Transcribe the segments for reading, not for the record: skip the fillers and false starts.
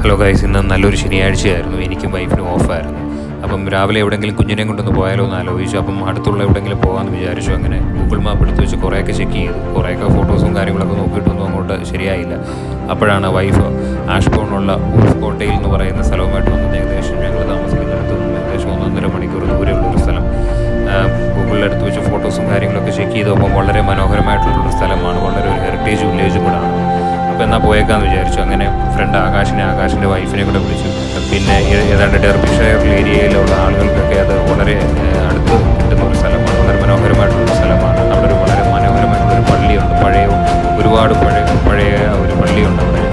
Hello guys, ഇന്ന് നല്ലൊരു ശനിയാഴ്ചയായിരുന്നു. എനിക്കും വൈഫിനും ഓഫായിരുന്നു. അപ്പം രാവിലെ എവിടെയെങ്കിലും കുഞ്ഞിനെയും കൊണ്ടൊന്ന് പോയാലോ എന്ന് ആലോചിച്ചു. അപ്പം അടുത്തുള്ള എവിടെയെങ്കിലും പോകാമെന്ന് വിചാരിച്ചു. അങ്ങനെ ഗൂഗിൾ മാപ്പ് എടുത്ത് വെച്ച് കുറേയൊക്കെ ചെക്ക് ചെയ്തു. കുറേയൊക്കെ ഫോട്ടോസും കാര്യങ്ങളൊക്കെ നോക്കിയിട്ടൊന്നും അങ്ങോട്ട് ശരിയായില്ല. അപ്പോഴാണ് വൈഫ് ആഷ്ബോണുള്ള ഊഫ് കോട്ടയിൽ എന്ന് പറയുന്ന സ്ഥലവുമായിട്ട് വന്നത്. ഏകദേശം ഞങ്ങൾ താമസിക്കുന്നിടത്ത് ഏകദേശം 1.5 മണിക്കൂർ ദൂരെയുള്ളൊരു സ്ഥലം. ഗൂഗിളിലെടുത്ത് വെച്ച് ഫോട്ടോസും കാര്യങ്ങളൊക്കെ ചെക്ക് ചെയ്തപ്പോൾ വളരെ മനോഹരമായിട്ടുള്ളൊരു സ്ഥലമാണ്. വളരെ ഒരു ഹെറിറ്റേജ് വില്ലേജും കൂടാണ്. അപ്പോൾ എന്നാൽ പോയേക്കാന്ന് വിചാരിച്ചു. അങ്ങനെ ഫ്രണ്ട് ആകാശിൻ്റെ വൈഫിനെ കൂടെ വിളിച്ചു. പിന്നെ ഏതാണ്ട് ഡെർബിഷയർ ഏരിയയിലുള്ള ആളുകൾക്കൊക്കെ അത് വളരെ അടുത്ത് കിട്ടുന്ന ഒരു സ്ഥലമാണ്. വളരെ മനോഹരമായിട്ടുള്ളൊരു സ്ഥലമാണ്. അവിടെ ഒരു വളരെ മനോഹരമായിട്ടുള്ളൊരു പള്ളിയുണ്ട്. ഒരുപാട് പഴയ ഒരു പള്ളിയുണ്ട് അവിടെ.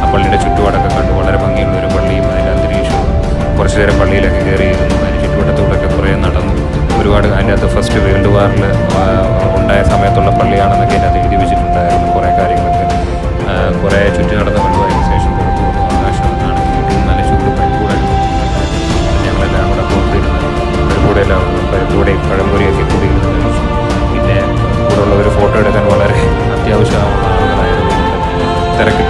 ആ പള്ളിയുടെ ചുറ്റുപാടൊക്കെ കണ്ടു. വളരെ ഭംഗിയുള്ളൊരു പള്ളിയും അതിൻ്റെ അന്തരീക്ഷവും. കുറച്ച് നേരം പള്ളിയിലൊക്കെ കയറിയിരുന്നു. അതിന് ചുറ്റുവട്ടത്തൂടെയൊക്കെ കുറേ നടന്നു. ഒരുപാട് അതിൻ്റെ അകത്ത് ഫസ്റ്റ് വേൾഡ് വാറിൽ ഉണ്ടായ സമയത്തുള്ള പള്ളിയാണെന്നൊക്കെ അതിനകത്ത് എഴുതി വെച്ചിട്ടുണ്ടായിരുന്നു. കുറേ കാര്യങ്ങളൊക്കെ കുറേ ചുറ്റി നടന്ന് കണ്ടു. അതിന് ശേഷം പുറത്തു വന്നു. ആകാശം ആണെങ്കിൽ നല്ല ചൂട് പരിപ്പൂടായിരുന്നു. ഞങ്ങളെല്ലാം കൂടെ പുറത്തിരുന്ന് പരിപ്പൂടെ പഴംപൊരിയൊക്കെ കൂടി ഇരുന്ന് കഴിച്ചു. പിന്നെ കൂടെ ഉള്ളവർ ഫോട്ടോ എടുക്കാൻ വളരെ അത്യാവശ്യമുള്ള ആളുകളായതുകൊണ്ട് തിരക്കിട്ട്